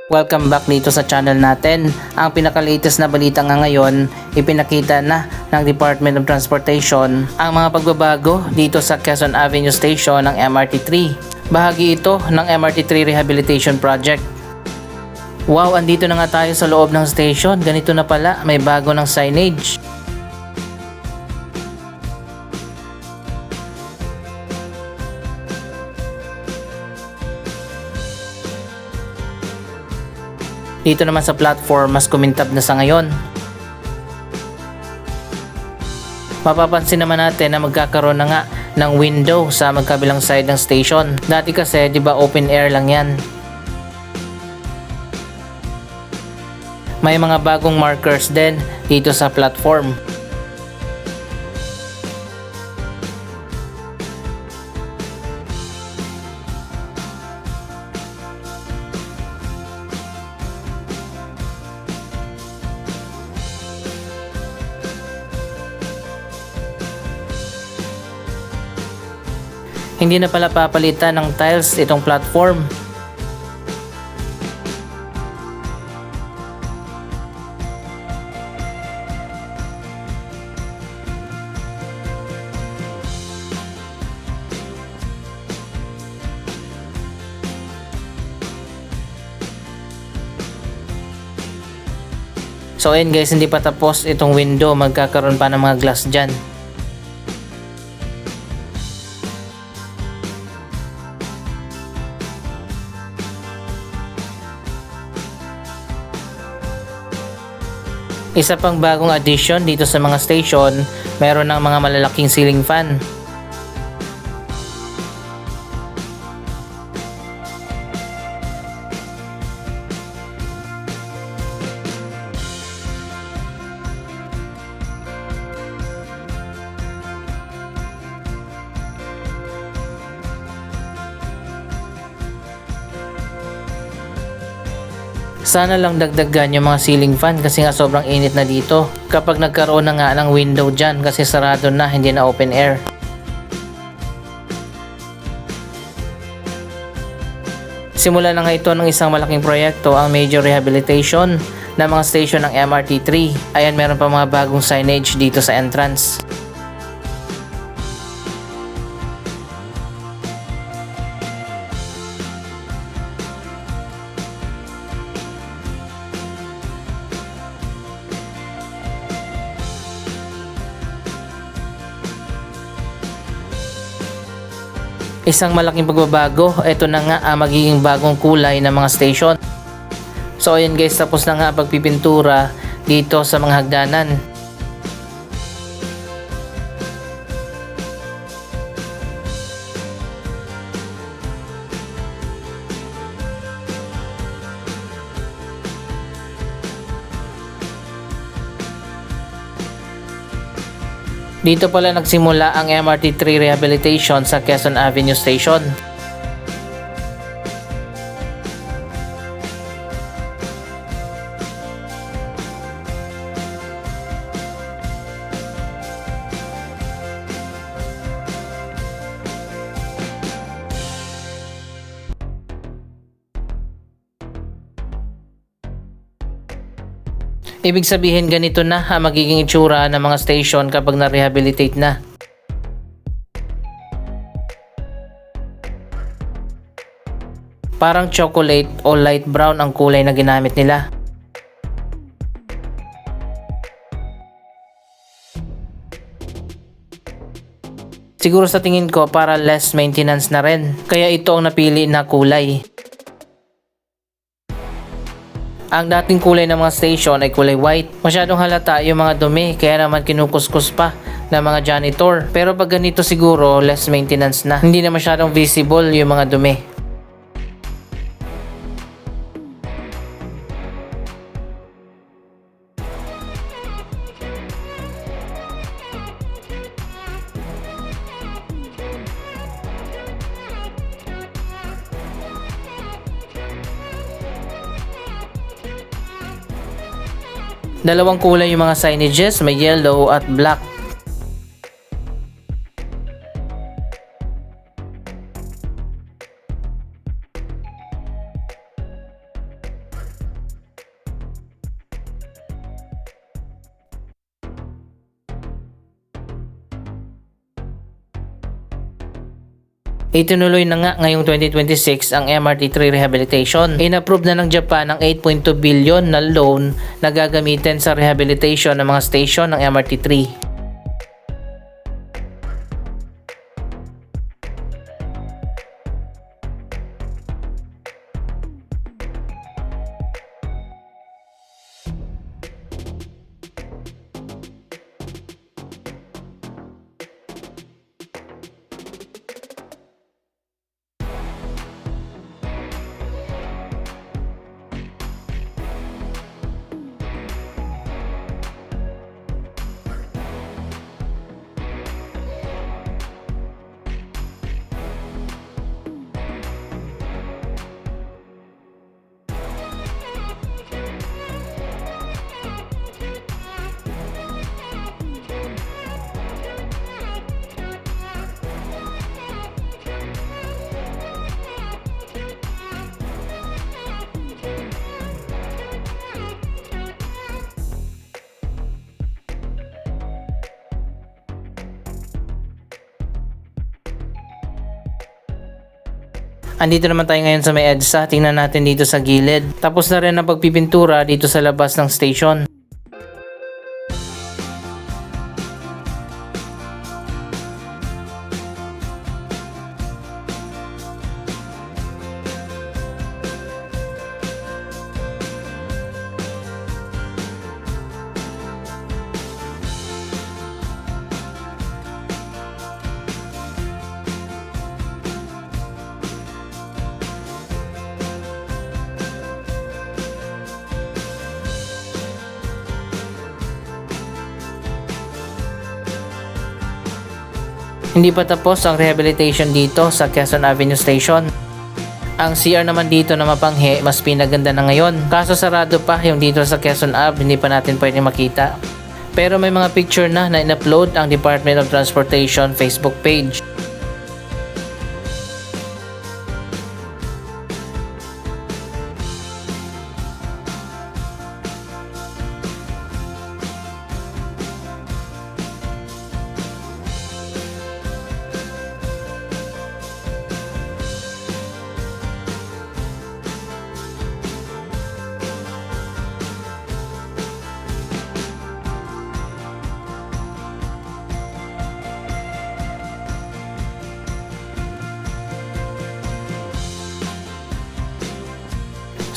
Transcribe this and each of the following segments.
Welcome back dito sa channel natin. Ang pinaka-latest na balita nga ngayon, ipinakita na ng Department of Transportation ang mga pagbabago dito sa Quezon Avenue Station ng MRT3. Bahagi ito ng MRT3 Rehabilitation Project. Wow, andito na nga tayo sa loob ng station. Ganito na pala, may bago ng signage. Dito naman sa platform, mas kumintab na sa ngayon. Mapapansin naman natin na magkakaroon na nga ng window sa magkabilang side ng station. Dati kasi, di ba, open air lang yan. May mga bagong markers din dito sa platform. Hindi na pala papalitan ng tiles itong platform. So ayun guys, hindi pa tapos itong window, magkakaroon pa ng mga glass dyan. Isa pang bagong addition dito sa mga station, meron ng mga malalaking ceiling fan. Sana lang dagdagan yung mga ceiling fan kasi nga sobrang init na dito. Kapag nagkaroon na nga ng window dyan kasi sarado na, hindi na open air. Simula na nga ito ng isang malaking proyekto, ang major rehabilitation ng mga station ng MRT3. Ayan, meron pa mga bagong signage dito sa entrance. Isang malaking pagbabago, ito na nga ang magiging bagong kulay ng mga station. So ayun guys, tapos na nga pagpipintura dito sa mga hagdanan. Dito pala nagsimula ang MRT3 rehabilitation sa Quezon Avenue Station. Ibig sabihin ganito na ang magiging itsura ng mga station kapag na-rehabilitate na. Parang chocolate o light brown ang kulay na ginamit nila. Siguro sa tingin ko para less maintenance na rin, kaya ito ang napili na kulay. Ang dating kulay ng mga station ay kulay white. Masyadong halata yung mga dumi, kaya naman kinukuskus pa ng mga janitor. Pero pag ganito siguro, less maintenance na. Hindi na masyadong visible yung mga dumi. Dalawang kulay yung mga signages, may yellow at black. Itinuloy na nga ngayong 2026 ang MRT3 rehabilitation. In-approve na ng Japan ang 8.2 billion na loan na gagamitin sa rehabilitation ng mga station ng MRT3. Andito naman tayo ngayon sa may EDSA. Tingnan natin dito sa gilid. Tapos na rin ang pagpipintura dito sa labas ng station. Hindi pa tapos ang rehabilitation dito sa Quezon Avenue Station. Ang CR naman dito na mapanghe, mas pinaganda na ngayon. Kaso sarado pa yung dito sa Quezon Ave, hindi pa natin pwede makita. Pero may mga picture na in-upload ang Department of Transportation Facebook page.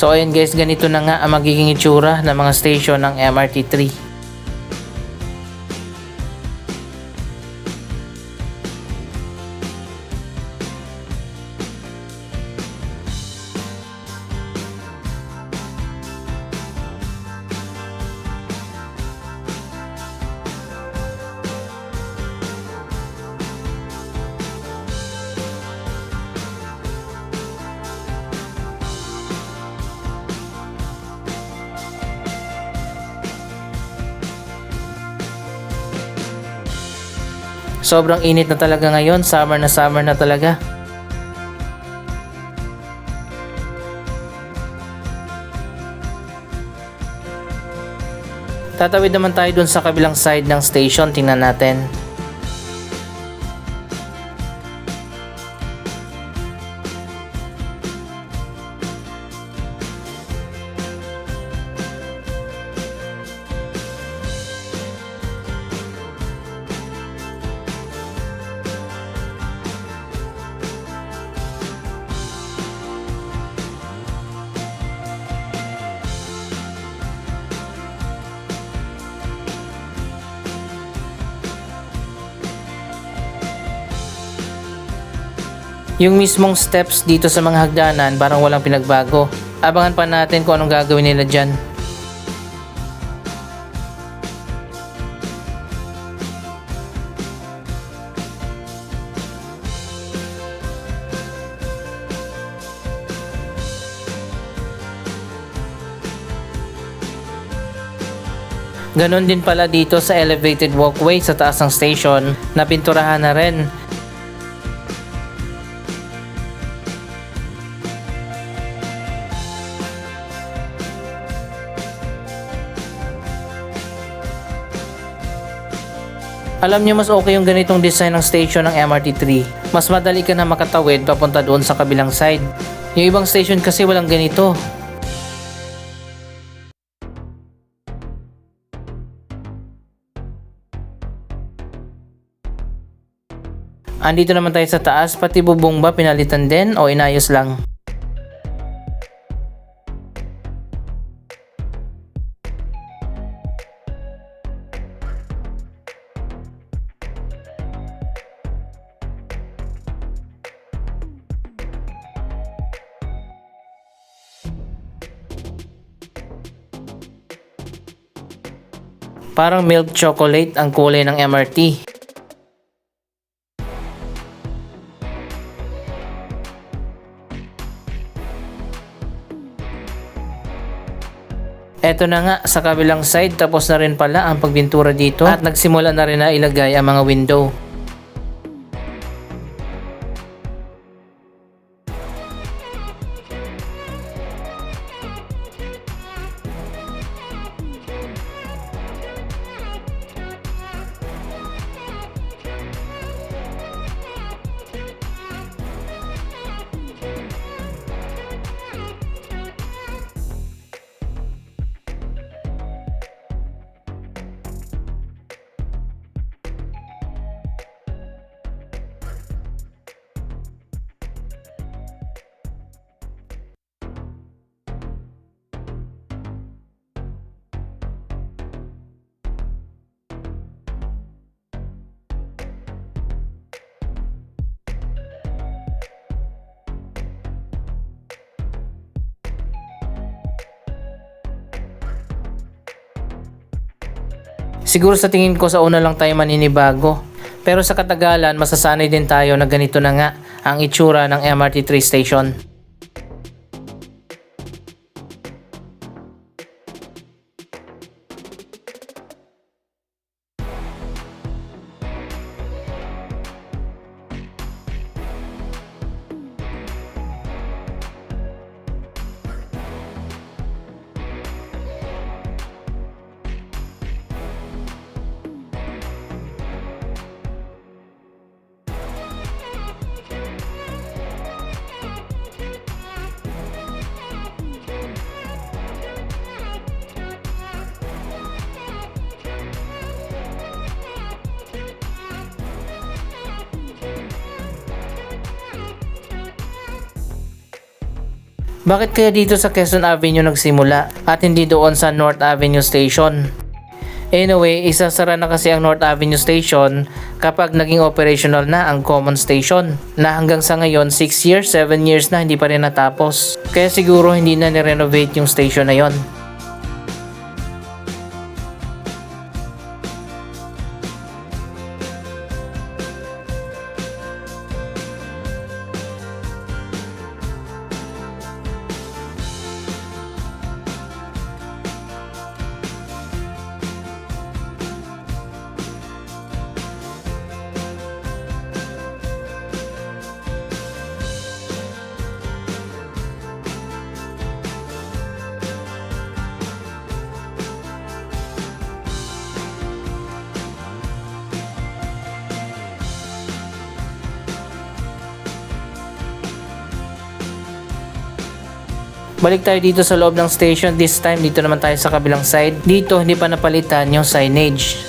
So ayun guys, ganito na nga ang magiging itsura ng mga station ng MRT3. Sobrang init na talaga ngayon, summer na talaga. Tatawid naman tayo dun sa kabilang side ng station, tingnan natin. Yung mismong steps dito sa mga hagdanan parang walang pinagbago. Abangan pa natin kung anong gagawin nila dyan. Ganon din pala dito sa elevated walkway sa taas ng station na pinturahan na rin. Alam nyo, mas okay yung ganitong design ng station ng MRT3. Mas madali ka na makatawid papunta doon sa kabilang side. Yung ibang station kasi walang ganito. Andito naman tayo sa taas, pati bubong ba pinalitan din o inayos lang? Parang milk chocolate ang kulay ng MRT. Eto na nga, sa kabilang side tapos na rin pala ang pagbintura dito at nagsimula na rin na ilagay ang mga window. Siguro sa tingin ko sa una lang tayo maninibago. Pero sa katagalan, masasanay din tayo na ganito na nga ang itsura ng MRT3 station. Bakit kaya dito sa Quezon Avenue nagsimula at hindi doon sa North Avenue Station? Anyway, isasara na kasi ang North Avenue Station kapag naging operational na ang Common Station na hanggang sa ngayon 6 years, 7 years na hindi pa rin natapos. Kaya siguro hindi na ni-renovate yung station na yon. Balik tayo dito sa loob ng station. This time dito naman tayo sa kabilang side. Dito hindi pa napalitan yung signage.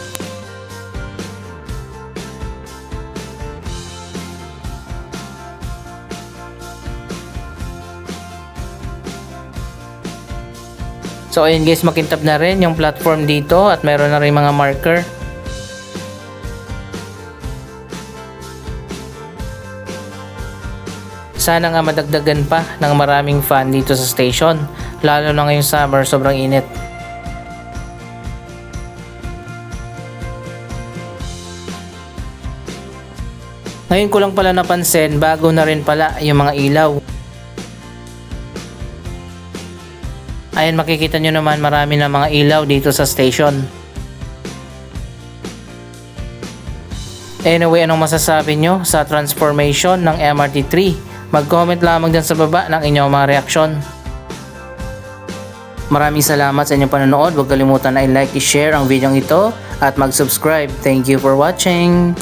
So ayun guys, makintab na rin yung platform dito at meron na rin mga marker. Sana nga madagdagan pa ng maraming fan dito sa station, lalo na ngayong summer, sobrang init. Ngayon ko lang pala napansin, bago na rin pala yung mga ilaw. Ayan, makikita nyo naman marami na mga ilaw dito sa station. Anyway, anong masasabi nyo sa transformation ng MRT3? Mag-comment lamang dyan sa baba ng inyong mga reaksyon. Maraming salamat sa inyong panonood. Huwag kalimutan na i-like, i-share ang video ito at mag-subscribe. Thank you for watching.